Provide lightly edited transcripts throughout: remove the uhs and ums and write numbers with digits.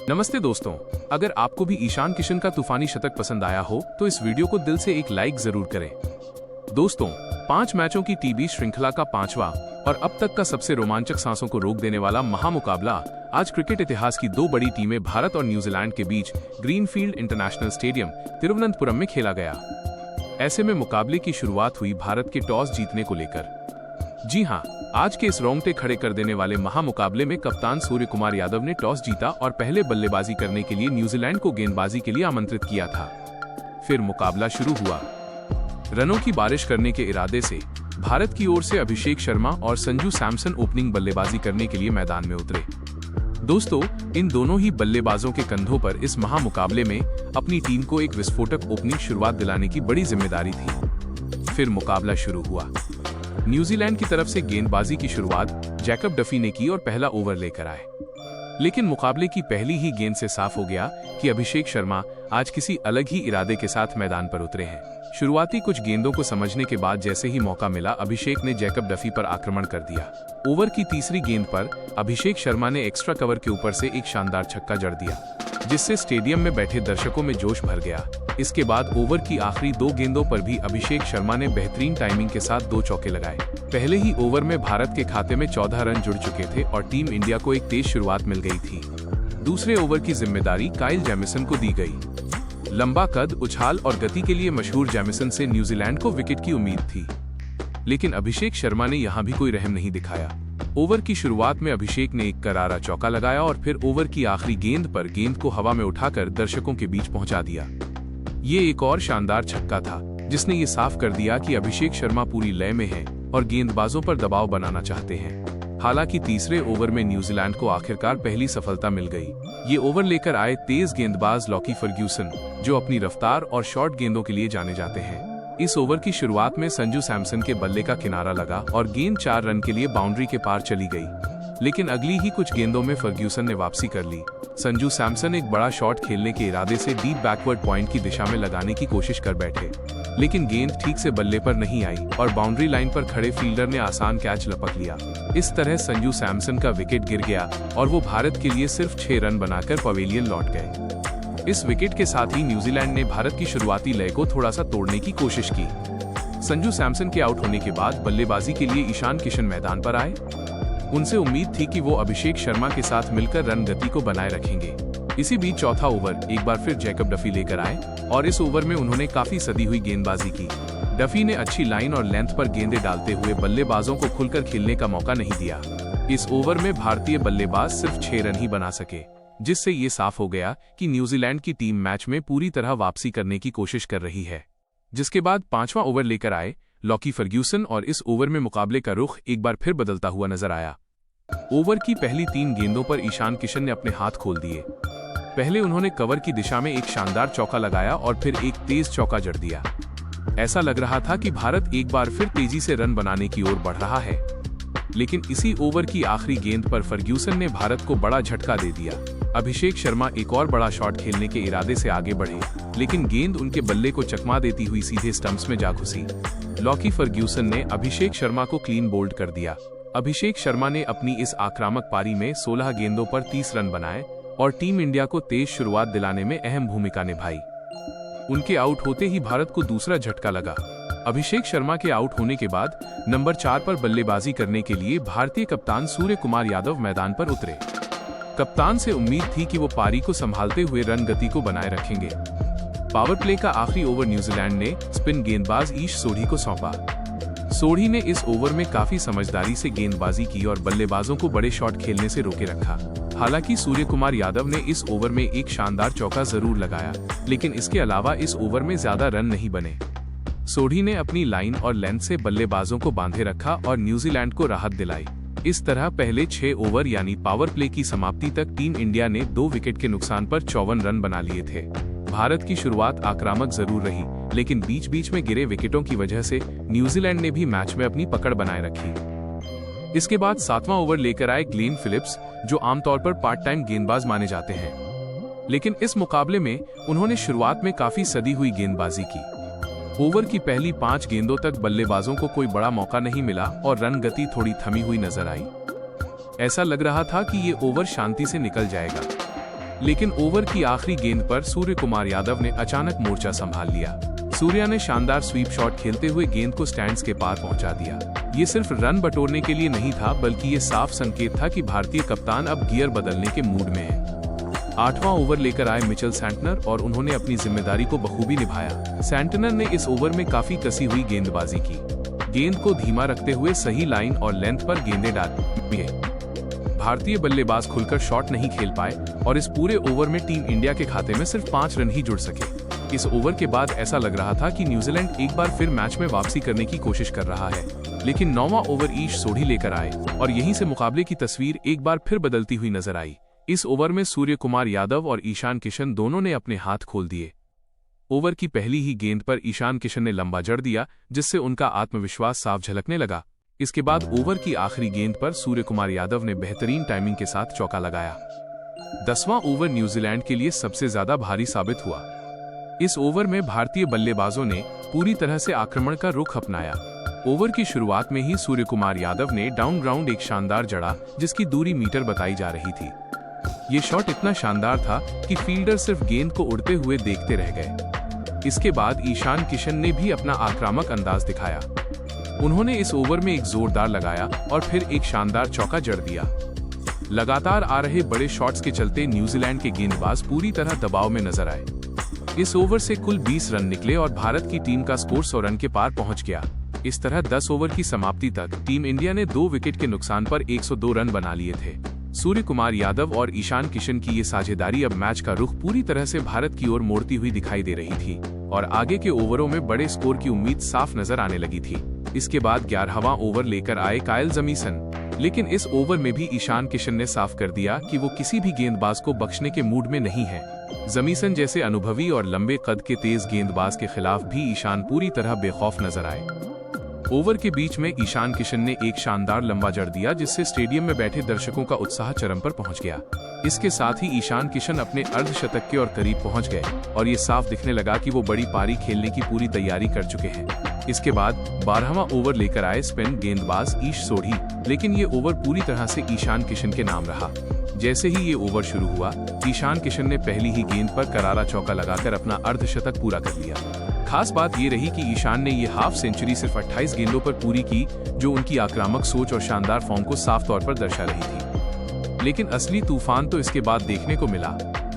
नमस्ते दोस्तों, अगर आपको भी ईशान किशन का तूफानी शतक पसंद आया हो तो इस वीडियो को दिल से एक लाइक जरूर करें। दोस्तों, 5 मैचों की टीबी श्रृंखला का 5वां और अब तक का सबसे रोमांचक सांसों को रोक देने वाला महामुकाबला आज क्रिकेट इतिहास की 2 बड़ी टीमें भारत और न्यूजीलैंड के बीच ग्रीनफील्ड इंटरनेशनल स्टेडियम तिरुवनंतपुरम में खेला गया। ऐसे में मुकाबले की शुरुआत हुई भारत के टॉस जीतने को लेकर। जी हां, आज के इस रोंगटे खड़े कर देने वाले महामुकाबले में कप्तान सूर्य कुमार यादव ने टॉस जीता और पहले बल्लेबाजी करने के लिए न्यूजीलैंड को गेंदबाजी के लिए आमंत्रित किया था। फिर मुकाबला शुरू हुआ। रनों की बारिश करने के इरादे से भारत की ओर से अभिषेक शर्मा और संजू सैमसन ओपनिंग बल्लेबाजी करने के लिए मैदान में उतरे। दोस्तों, इन दोनों ही बल्लेबाजों के कंधों पर इस महामुकाबले में अपनी टीम को एक विस्फोटक ओपनिंग शुरुआत दिलाने की बड़ी जिम्मेदारी थी। फिर मुकाबला शुरू हुआ। न्यूजीलैंड की तरफ से गेंदबाजी की शुरुआत जैकब डफी ने की और पहला ओवर लेकर आए। लेकिन मुकाबले की पहली ही गेंद से साफ हो गया कि अभिषेक शर्मा आज किसी अलग ही इरादे के साथ मैदान पर उतरे हैं। शुरुआती कुछ गेंदों को समझने के बाद जैसे ही मौका मिला, अभिषेक ने जैकब डफी पर आक्रमण कर दिया। ओवर की तीसरी गेंद पर अभिषेक शर्मा ने एक्स्ट्रा कवर के ऊपर से एक शानदार छक्का जड़ दिया, जिससे स्टेडियम में बैठे दर्शकों में जोश भर गया। इसके बाद ओवर की आखिरी 2 गेंदों पर भी अभिषेक शर्मा ने बेहतरीन टाइमिंग के साथ 2 चौके लगाए। पहले ही ओवर में भारत के खाते में 14 रन जुड़ चुके थे और टीम इंडिया को एक तेज शुरुआत मिल गई थी। दूसरे ओवर की जिम्मेदारी काइल जेमिसन को दी गई। लंबा कद, उछाल और गति के लिए मशहूर जेमिसन से न्यूजीलैंड को विकेट की उम्मीद थी, लेकिन अभिषेक शर्मा ने यहां भी कोई रहम नहीं दिखाया। ओवर की शुरुआत में अभिषेक ने एक करारा चौका लगाया और फिर ओवर की आखिरी गेंद पर गेंद को हवा में उठाकर दर्शकों के बीच पहुंचा दिया। ये एक और शानदार छक्का था जिसने ये साफ कर दिया कि अभिषेक शर्मा पूरी लय में हैं और गेंदबाजों पर दबाव बनाना चाहते हैं। हालांकि तीसरे ओवर में न्यूजीलैंड को आखिरकार पहली सफलता मिल गई। ये ओवर लेकर आए तेज गेंदबाज लॉकी फर्ग्यूसन, जो अपनी रफ्तार और शॉर्ट गेंदों के लिए जाने जाते हैं। इस ओवर की शुरुआत में संजू सैमसन के बल्ले का किनारा लगा और गेंद 4 रन के लिए बाउंड्री के पार चली गई। लेकिन अगली ही कुछ गेंदों में फर्ग्यूसन ने वापसी कर ली। संजू सैमसन एक बड़ा शॉट खेलने के इरादे से डीप बैकवर्ड पॉइंट की दिशा में लगाने की कोशिश कर बैठे, लेकिन गेंद ठीक से बल्ले पर नहीं आई और बाउंड्री लाइन पर खड़े फील्डर ने आसान कैच लपक लिया। इस तरह संजू सैमसन का विकेट गिर गया और वो भारत के लिए सिर्फ 6 रन बनाकर पवेलियन लौट गए। इस विकेट के साथ ही न्यूजीलैंड ने भारत की शुरुआती लय को थोड़ा सा तोड़ने की कोशिश की। संजू सैमसन के आउट होने के बाद बल्लेबाजी के लिए ईशान किशन मैदान पर आए। उनसे उम्मीद थी कि वो अभिषेक शर्मा के साथ मिलकर रन गति को बनाए रखेंगे। इसी बीच चौथा ओवर एक बार फिर जैकब डफी लेकर आए और इस ओवर में उन्होंने काफी सदी हुई गेंदबाजी की। डफी ने अच्छी लाइन और लेंथ पर गेंदें डालते हुए बल्लेबाजों को खुलकर खेलने का मौका नहीं दिया। इस ओवर में भारतीय बल्लेबाज सिर्फ 6 रन ही बना सके, जिससे ये साफ हो गया कि न्यूजीलैंड की टीम मैच में पूरी तरह वापसी करने की कोशिश कर रही है। जिसके बाद 5वां ओवर लेकर आए लॉकी फर्ग्यूसन और इस ओवर में मुकाबले का रुख एक बार फिर बदलता हुआ नजर आया। ओवर की पहली 3 गेंदों पर ईशान किशन ने अपने हाथ खोल दिए। पहले उन्होंने कवर की दिशा में एक शानदार चौका लगाया और फिर एक तेज चौका जड़ दिया। ऐसा लग रहा था कि भारत एक बार फिर तेजी से रन बनाने की ओर बढ़ रहा है, लेकिन इसी ओवर की आखिरी गेंद पर फर्ग्यूसन ने भारत को बड़ा झटका दे दिया। अभिषेक शर्मा एक और बड़ा शॉट खेलने के इरादे से आगे बढ़े, लेकिन गेंद उनके बल्ले को चकमा देती हुई सीधे स्टंप्स में जा घुसी। लॉकी फर्ग्यूसन ने अभिषेक शर्मा को क्लीन बोल्ड कर दिया। अभिषेक शर्मा ने अपनी इस आक्रामक पारी में 16 गेंदों पर 30 रन बनाए और टीम इंडिया को तेज शुरुआत दिलाने में अहम भूमिका निभाई। उनके आउट होते ही भारत को दूसरा झटका लगा। अभिषेक शर्मा के आउट होने के बाद नंबर 4 पर बल्लेबाजी करने के लिए भारतीय कप्तान सूर्य कुमार यादव मैदान पर उतरे। कप्तान से उम्मीद थी कि वो पारी को संभालते हुए रन गति को बनाए रखेंगे। पावर प्ले का आखिरी ओवर न्यूजीलैंड ने स्पिन गेंदबाज ईश सोढ़ी को सौंपा। सोढ़ी ने इस ओवर में काफी समझदारी से गेंदबाजी की और बल्लेबाजों को बड़े शॉट खेलने से रोके रखा। हालांकि सूर्य कुमार यादव ने इस ओवर में एक शानदार चौका जरूर लगाया, लेकिन इसके अलावा इस ओवर में ज्यादा रन नहीं बने। सोढ़ी ने अपनी लाइन और लेंथ से बल्लेबाजों को बांधे रखा और न्यूजीलैंड को राहत दिलाई। इस तरह पहले 6 ओवर यानी पावर प्ले की समाप्ति तक टीम इंडिया ने 2 विकेट के नुकसान पर 54 रन बना लिए थे। भारत की शुरुआत आक्रामक जरूर रही, लेकिन बीच बीच में गिरे विकेटों की वजह से न्यूजीलैंड ने भी मैच में अपनी पकड़ बनाए रखी। इसके बाद 7वां ओवर लेकर आए ग्लेन फिलिप्स, जो आमतौर पर पार्ट टाइम गेंदबाज माने जाते हैं, लेकिन इस मुकाबले में उन्होंने शुरुआत में काफी सदी हुई गेंदबाजी की। ओवर की पहली 5 गेंदों तक बल्लेबाजों को कोई बड़ा मौका नहीं मिला और रन गति थोड़ी थमी हुई नजर आई। ऐसा लग रहा था कि ये ओवर शांति से निकल जाएगा। लेकिन ओवर की आखिरी गेंद पर सूर्य कुमार यादव ने अचानक मोर्चा संभाल लिया। सूर्या ने शानदार स्वीप शॉट खेलते हुए गेंद को स्टैंड्स के पार पहुंचा दिया। ये सिर्फ रन बटोरने के लिए नहीं था, बल्कि ये साफ संकेत था कि भारतीय कप्तान अब गियर बदलने के मूड में है। 8वां ओवर लेकर आए मिचेल सैंटनर और उन्होंने अपनी जिम्मेदारी को बखूबी निभाया। सैंटनर ने इस ओवर में काफी कसी हुई गेंदबाजी की, गेंद को धीमा रखते हुए सही लाइन और लेंथ पर गेंदें डाली। भारतीय बल्लेबाज खुलकर शॉट नहीं खेल पाए और इस पूरे ओवर में टीम इंडिया के खाते में सिर्फ 5 रन ही जुड़ सके। इस ओवर के बाद ऐसा लग रहा था कि न्यूजीलैंड एक बार फिर मैच में वापसी करने की कोशिश कर रहा है, लेकिन 9वां ओवर ईश सोढ़ी लेकर आए और यहीं से मुकाबले की तस्वीर एक बार फिर बदलती हुई नजर आई। इस ओवर में सूर्य कुमार यादव और ईशान किशन दोनों ने अपने हाथ खोल दिए। ओवर की पहली ही गेंद पर ईशान किशन ने लंबा जड़ दिया, जिससे उनका आत्मविश्वास साफ झलकने लगा। इसके बाद ओवर की आखिरी गेंद पर सूर्य कुमार यादव ने बेहतरीन टाइमिंग के साथ चौका लगाया। 10वां ओवर न्यूजीलैंड के लिए सबसे ज्यादा भारी साबित हुआ। इस ओवर में भारतीय बल्लेबाजों ने पूरी तरह से आक्रमण का रुख अपनाया। ओवर की शुरुआत में ही सूर्य कुमार यादव ने डाउन ग्राउंड एक शानदार जड़ा, जिसकी दूरी मीटर बताई जा रही थी। ये शॉट इतना शानदार था कि फील्डर सिर्फ गेंद को उड़ते हुए देखते रह गए। इसके बाद ईशान किशन ने भी अपना आक्रामक अंदाज दिखाया। उन्होंने इस ओवर में एक जोरदार लगाया और फिर एक शानदार चौका जड़ दिया। लगातार आ रहे बड़े शॉट्स के चलते न्यूजीलैंड के गेंदबाज पूरी तरह दबाव में नजर आए। इस ओवर से कुल 20 रन निकले और भारत की टीम का स्कोर 100 रन के पार पहुंच गया। इस तरह 10 ओवर की समाप्ति तक टीम इंडिया ने 2 विकेट के नुकसान पर 102 रन बना लिए थे। सूर्य कुमार यादव और ईशान किशन की ये साझेदारी अब मैच का रुख पूरी तरह से भारत की ओर मोड़ती हुई दिखाई दे रही थी और आगे के ओवरों में बड़े स्कोर की उम्मीद साफ नजर आने लगी थी। इसके बाद 11वां ओवर लेकर आए काइल जमीसन, लेकिन इस ओवर में भी ईशान किशन ने साफ कर दिया कि वो किसी भी गेंदबाज को बख्शने के मूड में नहीं है। जमीसन जैसे अनुभवी और लंबे कद के तेज गेंदबाज के खिलाफ भी ईशान पूरी तरह बेखौफ नजर आए। ओवर के बीच में ईशान किशन ने एक शानदार लंबा जड़ दिया, जिससे स्टेडियम में बैठे दर्शकों का उत्साह चरम पर पहुंच गया। इसके साथ ही ईशान किशन अपने अर्धशतक के और करीब पहुंच गए और ये साफ दिखने लगा कि वो बड़ी पारी खेलने की पूरी तैयारी कर चुके हैं। इसके बाद 12वां ओवर लेकर आए स्पिन गेंदबाज ईश सोढ़ी, लेकिन ये ओवर पूरी तरह से ईशान किशन के नाम रहा। जैसे ही ये ओवर शुरू हुआ, ईशान किशन ने पहली ही गेंद पर करारा चौका लगाकर अपना अर्धशतक पूरा कर लिया। खास बात ये रही कि ईशान ने ये हाफ सेंचुरी सिर्फ 28 गेंदों पर पूरी की, जो उनकी आक्रामक सोच और शानदार फॉर्म को साफ तौर पर दर्शा रही थी। लेकिन असली तूफान तो इसके बाद देखने को मिला।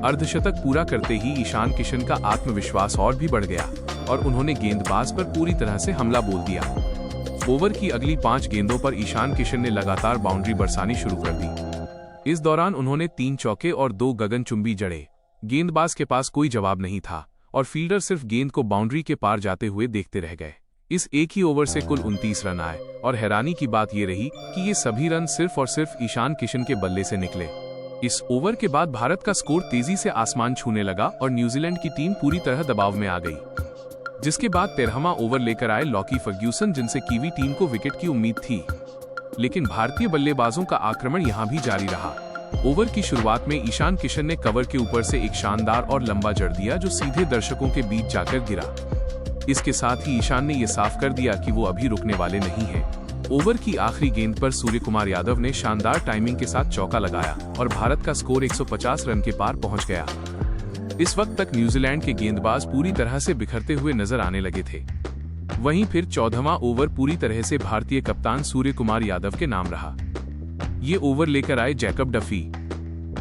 अर्धशतक पूरा करते ही ईशान किशन का आत्मविश्वास और भी बढ़ गया और उन्होंने गेंदबाज पर पूरी तरह से हमला बोल दिया। ओवर की अगली 5 गेंदों पर ईशान किशन ने लगातार बाउंड्री बरसानी शुरू कर दी। इस दौरान उन्होंने 3 चौके और 2 गगनचुंबी जड़े। गेंदबाज के पास कोई जवाब नहीं था और फील्डर सिर्फ गेंद को बाउंड्री के पार जाते हुए देखते रह गए। इस एक ही ओवर से कुल 29 रन आए और हैरानी की बात ये रही कि ये सभी रन सिर्फ और सिर्फ ईशान किशन के बल्ले से निकले। इस ओवर के बाद भारत का स्कोर तेजी से आसमान छूने लगा और न्यूजीलैंड की टीम पूरी तरह दबाव में आ गई। जिसके बाद 13वां ओवर लेकर आए लॉकी फर्ग्यूसन, जिनसे कीवी टीम को विकेट की उम्मीद थी, लेकिन भारतीय बल्लेबाजों का आक्रमण यहां भी जारी रहा। ओवर की शुरुआत में ईशान किशन ने कवर के ऊपर से एक शानदार और लंबा जड़ दिया, जो सीधे दर्शकों के बीच जाकर गिरा। इसके साथ ही ईशान ने यह साफ कर दिया कि वो अभी रुकने वाले नहीं हैं। ओवर की आखिरी गेंद पर सूर्य कुमार यादव ने शानदार टाइमिंग के साथ चौका लगाया और भारत का स्कोर 150 रन के पार पहुंच गया। इस वक्त तक न्यूजीलैंड के गेंदबाज पूरी तरह से बिखरते हुए नजर आने लगे थे। वहीं फिर 14वां ओवर पूरी तरह से भारतीय कप्तान सूर्य कुमार यादव के नाम रहा। ये ओवर लेकर आए जैकब डफी,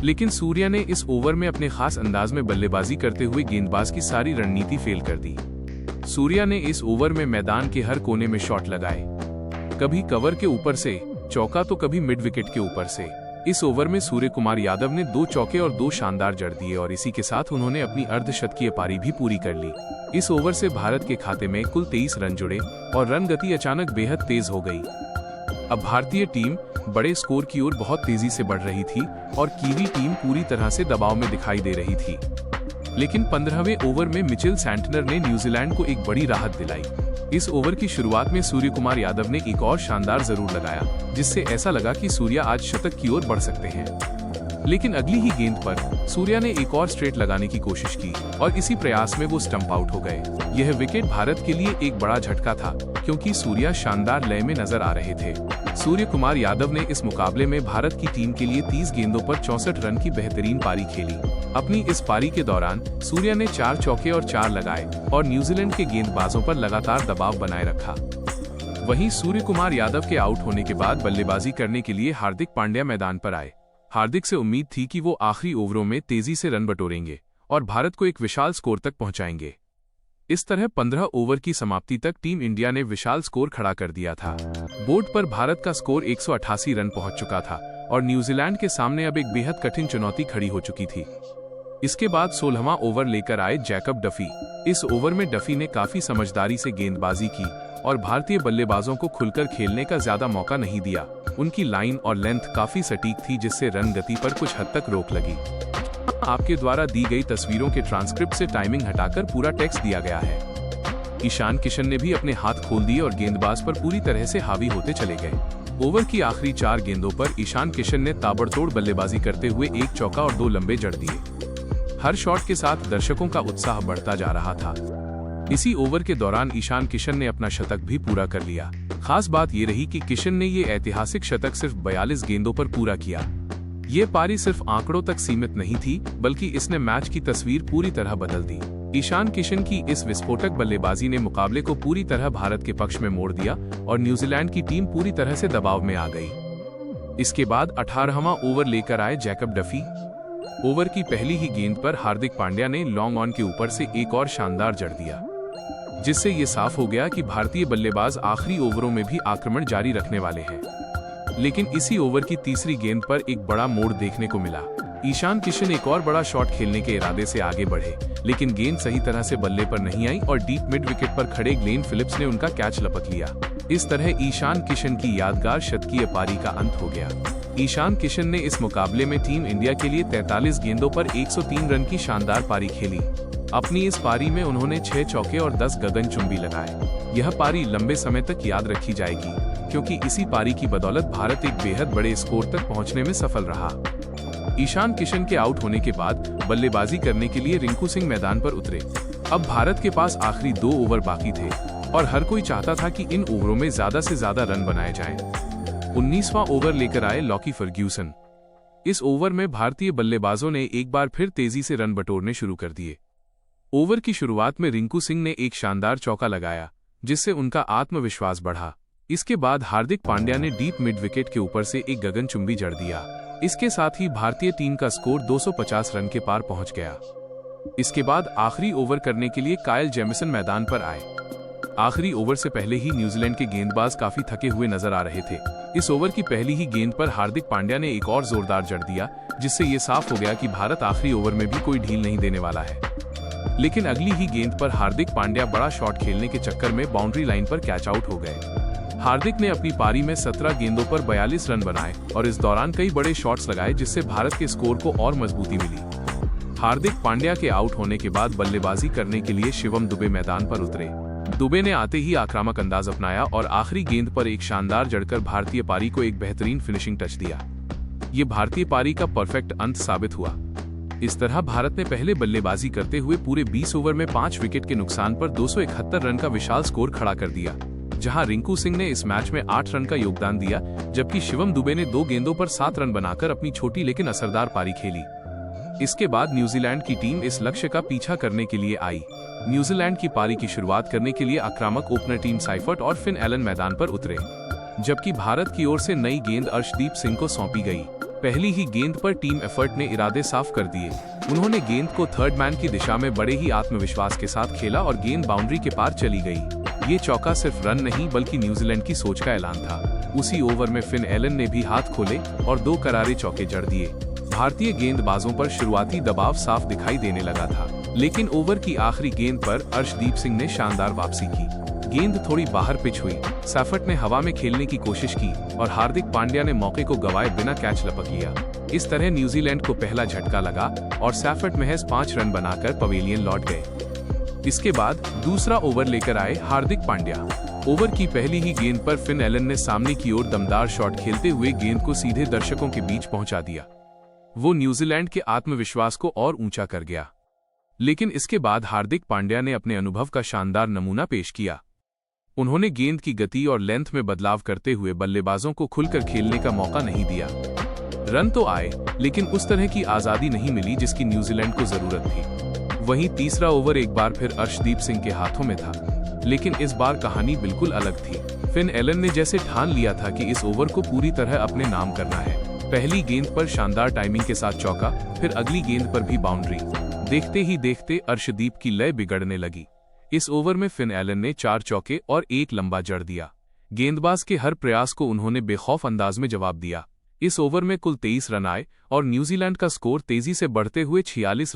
लेकिन सूर्या ने इस ओवर में अपने खास अंदाज में बल्लेबाजी करते हुए गेंदबाज की सारी रणनीति फेल कर दी। सूर्या ने इस ओवर में मैदान के हर कोने में शॉट लगाए, कभी कवर के ऊपर से चौका तो कभी मिड विकेट के ऊपर से। इस ओवर में सूर्य कुमार यादव ने 2 चौके और 2 शानदार जड़ दिए और इसी के साथ उन्होंने अपनी अर्धशतकीय पारी भी पूरी कर ली। इस ओवर से भारत के खाते में कुल 23 रन जुड़े और रन गति अचानक बेहद तेज हो गई। अब भारतीय टीम बड़े स्कोर की ओर बहुत तेजी से बढ़ रही थी और कीवी टीम पूरी तरह से दबाव में दिखाई दे रही थी। लेकिन 15वें ओवर में मिचेल सैंटनर ने न्यूजीलैंड को एक बड़ी राहत दिलाई। इस ओवर की शुरुआत में सूर्य कुमार यादव ने एक और शानदार जरूर लगाया, जिससे ऐसा लगा कि सूर्या आज शतक की ओर बढ़ सकते हैं। लेकिन अगली ही गेंद पर सूर्या ने एक और स्ट्रेट लगाने की कोशिश की और इसी प्रयास में वो स्टंप आउट हो गए। यह विकेट भारत के लिए एक बड़ा झटका था, क्योंकि सूर्या शानदार लय में नजर आ रहे थे। सूर्य कुमार यादव ने इस मुकाबले में भारत की टीम के लिए 30 गेंदों पर 64 रन की बेहतरीन पारी खेली। अपनी इस पारी के दौरान सूर्य ने 4 चौके और 4 लगाए और न्यूजीलैंड के गेंदबाजों पर लगातार दबाव बनाए रखा। वहीं सूर्य कुमार यादव के आउट होने के बाद बल्लेबाजी करने के लिए हार्दिक पांड्या मैदान पर आए। हार्दिक से उम्मीद थी कि वो आखिरी ओवरों में तेजी से रन बटोरेंगे और भारत को एक विशाल स्कोर तक पहुंचाएंगे। इस तरह 15 ओवर की समाप्ति तक टीम इंडिया ने विशाल स्कोर खड़ा कर दिया था। बोर्ड पर भारत का स्कोर 188 रन पहुंच चुका था और न्यूजीलैंड के सामने अब एक बेहद कठिन चुनौती खड़ी हो चुकी थी। इसके बाद 16वां ओवर लेकर आए जैकब डफी। इस ओवर में डफी ने काफी समझदारी से गेंदबाजी की और भारतीय बल्लेबाजों को खुलकर खेलने का ज्यादा मौका नहीं दिया। उनकी लाइन और लेंथ काफी सटीक थी, जिससे रन गति पर कुछ हद तक रोक लगी। आपके द्वारा दी गई तस्वीरों के ट्रांसक्रिप्ट से टाइमिंग हटाकर पूरा टेक्स्ट दिया गया है। ईशान किशन ने भी अपने हाथ खोल दिए और गेंदबाज पर पूरी तरह से हावी होते चले गए। ओवर की आखिरी 4 गेंदों पर ईशान किशन ने ताबड़तोड़ बल्लेबाजी करते हुए 1 चौका और 2 लंबे जड़ दिए। हर शॉट के साथ दर्शकों का उत्साह बढ़ता जा रहा था। इसी ओवर के दौरान ईशान किशन ने अपना शतक भी पूरा कर लिया। खास बात ये रही कि किशन ने ये ऐतिहासिक शतक सिर्फ 42 गेंदों पर पूरा किया। ये पारी सिर्फ आंकड़ों तक सीमित नहीं थी, बल्कि इसने मैच की तस्वीर पूरी तरह बदल दी। ईशान किशन की इस विस्फोटक बल्लेबाजी ने मुकाबले को पूरी तरह भारत के पक्ष में मोड़ दिया और न्यूजीलैंड की टीम पूरी तरह से दबाव में आ गई। इसके बाद 18वां ओवर लेकर आए जैकब डफी। ओवर की पहली ही गेंद पर हार्दिक पांड्या ने लॉन्ग ऑन के ऊपर से एक और शानदार जड़ दिया, जिससे ये साफ हो गया कि भारतीय बल्लेबाज आखिरी ओवरों में भी आक्रमण जारी रखने वाले हैं। लेकिन इसी ओवर की तीसरी गेंद पर एक बड़ा मोड़ देखने को मिला। ईशान किशन एक और बड़ा शॉट खेलने के इरादे से आगे बढ़े, लेकिन गेंद सही तरह से बल्ले पर नहीं आई और डीप मिड विकेट पर खड़े ग्लेन फिलिप्स ने उनका कैच लपक लिया। इस तरह ईशान किशन की यादगार शतकीय पारी का अंत हो गया। ईशान किशन ने इस मुकाबले में टीम इंडिया के लिए 43 गेंदों पर 103 रन की शानदार पारी खेली। अपनी इस पारी में उन्होंने 6 चौके और 10 गगनचुंबी लगाए। यह पारी लंबे समय तक याद रखी जाएगी, क्योंकि इसी पारी की बदौलत भारत एक बेहद बड़े स्कोर तक पहुंचने में सफल रहा। ईशान किशन के आउट होने के बाद बल्लेबाजी करने के लिए रिंकू सिंह मैदान पर उतरे। अब भारत के पास आखिरी 2 ओवर बाकी थे और हर कोई चाहता था कि इन ओवरों में ज्यादा से ज्यादा रन बनाए जाएं। 19वां ओवर लेकर आए लॉकी फर्ग्यूसन। इस ओवर में भारतीय बल्लेबाजों ने एक बार फिर तेजी से रन बटोरने शुरू कर दिए। ओवर की शुरुआत में रिंकू सिंह ने एक शानदार चौका लगाया, जिससे उनका आत्मविश्वास बढ़ा। इसके बाद हार्दिक पांड्या ने डीप मिड विकेट के ऊपर से एक गगनचुंबी जड़ दिया। इसके साथ ही भारतीय टीम का स्कोर 250 रन के पार पहुंच गया। इसके बाद आखिरी ओवर करने के लिए कायल जेमिसन मैदान पर आए। आखिरी ओवर से पहले ही न्यूजीलैंड के गेंदबाज काफी थके हुए नजर आ रहे थे। इस ओवर की पहली ही गेंद पर हार्दिक पांड्या ने एक और जोरदार जड़ दिया, जिससे ये साफ हो गया कि भारत आखिरी ओवर में भी कोई ढील नहीं देने वाला है। लेकिन अगली ही गेंद पर हार्दिक पांड्या बड़ा शॉट खेलने के चक्कर में बाउंड्री लाइन पर कैच आउट हो गए। हार्दिक ने अपनी पारी में 17 गेंदों पर 42 रन बनाए और इस दौरान कई बड़े शॉट्स लगाए, जिससे भारत के स्कोर को और मजबूती मिली। हार्दिक पांड्या के आउट होने के बाद बल्लेबाजी करने के लिए शिवम दुबे मैदान पर उतरे। दुबे ने आते ही आक्रामक अंदाज अपनाया और आखिरी गेंद पर एक शानदार जड़कर भारतीय पारी को एक बेहतरीन फिनिशिंग टच दिया। ये भारतीय पारी का परफेक्ट अंत साबित हुआ। इस तरह भारत ने पहले बल्लेबाजी करते हुए पूरे 20 ओवर में 5 विकेट के नुकसान पर 271 रन का विशाल स्कोर खड़ा कर दिया, जहां रिंकू सिंह ने इस मैच में 8 रन का योगदान दिया, जबकि शिवम दुबे ने 2 गेंदों पर 7 रन बनाकर अपनी छोटी लेकिन असरदार पारी खेली। इसके बाद न्यूजीलैंड की टीम इस लक्ष्य का पीछा करने के लिए आई। न्यूजीलैंड की पारी की शुरुआत करने के लिए आक्रामक ओपनर टीम साइफर्ट और फिन एलन मैदान पर उतरे, जबकि भारत की ओर से नई गेंद अर्शदीप सिंह को सौंपी गई। पहली ही गेंद पर टीम एफर्ट ने इरादे साफ कर दिए। उन्होंने गेंद को थर्ड मैन की दिशा में बड़े ही आत्मविश्वास के साथ खेला और गेंद बाउंड्री के पार चली गई। ये चौका सिर्फ रन नहीं बल्कि न्यूजीलैंड की सोच का ऐलान था। उसी ओवर में फिन एलन ने भी हाथ खोले और 2 करारे चौके जड़ दिए। भारतीय गेंदबाजों पर शुरुआती दबाव साफ दिखाई देने लगा था, लेकिन ओवर की आखिरी गेंद पर अर्शदीप सिंह ने शानदार वापसी की। गेंद थोड़ी बाहर पिच हुई, सैफर्ट ने हवा में खेलने की कोशिश की और हार्दिक पांड्या ने मौके को गंवाए बिना कैच लपक लिया। इस तरह न्यूजीलैंड को पहला झटका लगा और सैफर्ट महज 5 रन बनाकर पवेलियन लौट गए। इसके बाद दूसरा ओवर लेकर आए हार्दिक पांड्या। ओवर की पहली ही गेंद पर फिन एलन ने सामने की ओर दमदार शॉट खेलते हुए गेंद को सीधे दर्शकों के बीच पहुंचा दिया। वो न्यूजीलैंड के आत्मविश्वास को और ऊंचा कर गया। लेकिन इसके बाद हार्दिक पांड्या ने अपने अनुभव का शानदार नमूना पेश किया। उन्होंने गेंद की गति और लेंथ में बदलाव करते हुए बल्लेबाजों को खुलकर खेलने का मौका नहीं दिया। रन तो आए, लेकिन उस तरह की आजादी नहीं मिली जिसकी न्यूजीलैंड को जरूरत थी। वहीं तीसरा ओवर एक बार फिर अर्शदीप सिंह के हाथों में था, लेकिन इस बार कहानी बिल्कुल अलग थी। फिन एलन ने जैसे ठान लिया था कि इस ओवर को पूरी तरह अपने नाम करना है। पहली गेंद पर शानदार टाइमिंग के साथ चौका, फिर अगली गेंद पर भी बाउंड्री। देखते ही देखते अर्शदीप की लय बिगड़ने लगी। इस ओवर में फिन एलन ने 4 चौके और 1 लंबा जड़ दिया। गेंदबाज के हर प्रयास को उन्होंने बेखौफ अंदाज में जवाब दिया। इस ओवर में कुल 23 रन आए और न्यूजीलैंड का स्कोर तेजी से बढ़ते हुए 46 रन